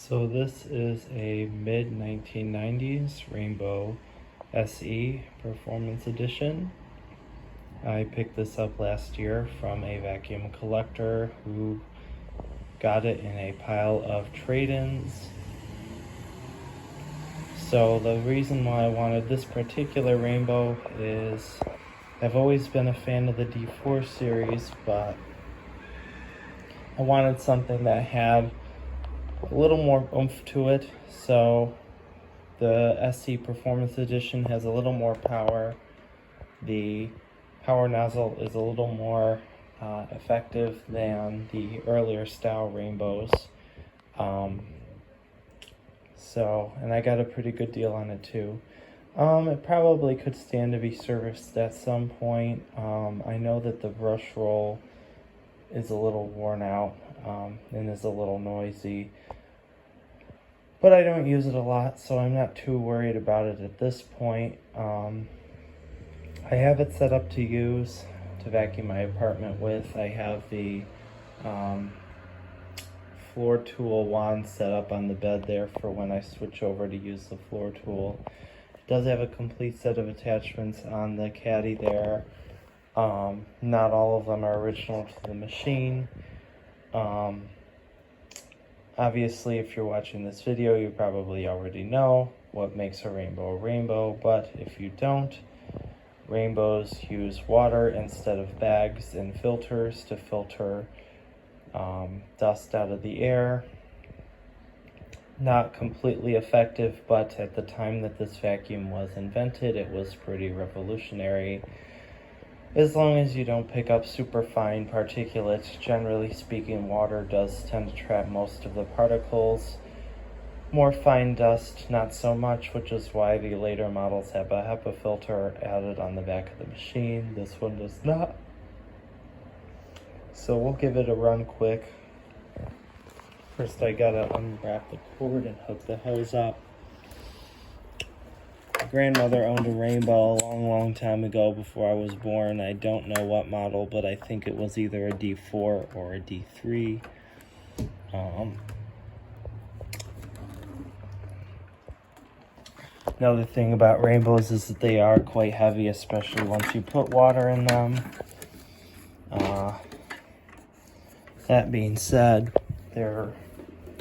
So this is a mid-1990s Rainbow SE Performance Edition. I picked this up last year from a vacuum collector who got it in a pile of trade-ins. So the reason why I wanted this particular Rainbow is I've always been a fan of the D4 series, but I wanted something that had a little more oomph to it. So the SE Performance Edition has a little more power. The power nozzle is a little more effective than the earlier style Rainbows. And I got a pretty good deal on it too. It probably could stand to be serviced at some point. I know that the brush roll is a little worn out and is a little noisy, but I don't use it a lot, so I'm not too worried about it at this point. I have it set up to vacuum my apartment with. I have the floor tool wand set up on the bed there for when I switch over to use the floor tool. It does have a complete set of attachments on the caddy there. Not all of them are original to the machine. Obviously, if you're watching this video, you probably already know what makes a rainbow, but if you don't, Rainbows use water instead of bags and filters to filter dust out of the air. Not completely effective, but at the time that this vacuum was invented, it was pretty revolutionary. As long as you don't pick up super fine particulates, generally speaking, water does tend to trap most of the particles. More fine dust, not so much, which is why the later models have a HEPA filter added on the back of the machine. This one does not. So we'll give it a run quick. First I gotta unwrap the cord and hook the hose up. My grandmother owned a Rainbow a long time ago before I was born. I don't know what model, but I think it was either a D4 or a D3. Another thing about Rainbows is that they are quite heavy, especially once you put water in them. That being said,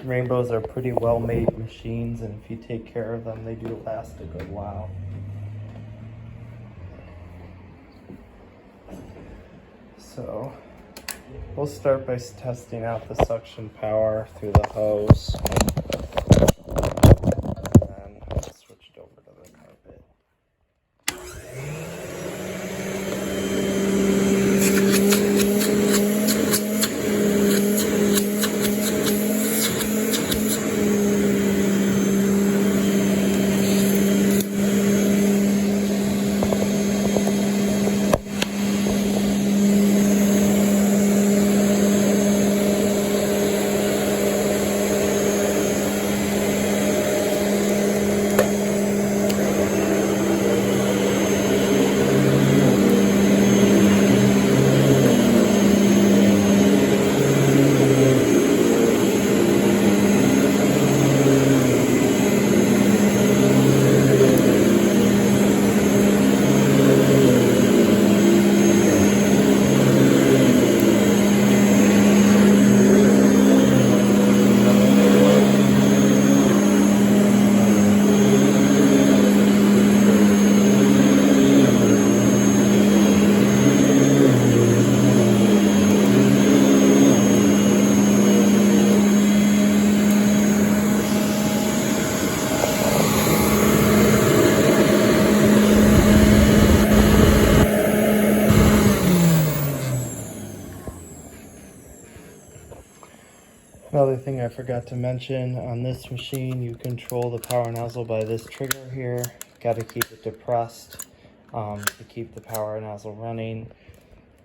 Rainbows are pretty well-made machines, and if you take care of them, they do last a good while. So we'll start by testing out the suction power through the hose. And then switch it over to the carpet. Another thing I forgot to mention, on this machine you control the power nozzle by this trigger here. Got to keep it depressed to keep the power nozzle running.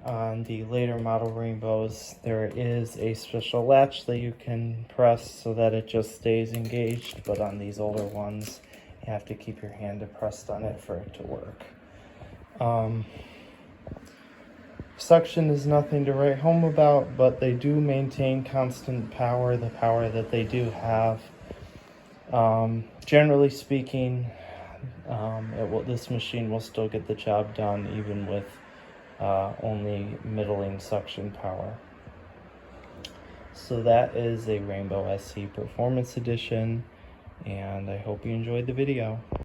On the later model Rainbows, there is a special latch that you can press so that it just stays engaged, but on these older ones you have to keep your hand depressed on it for it to work. Suction is nothing to write home about, but they do maintain constant power, the power that they do have. Generally speaking, this machine will still get the job done even with only middling suction power. So that is a Rainbow SE Performance Edition, and I hope you enjoyed the video.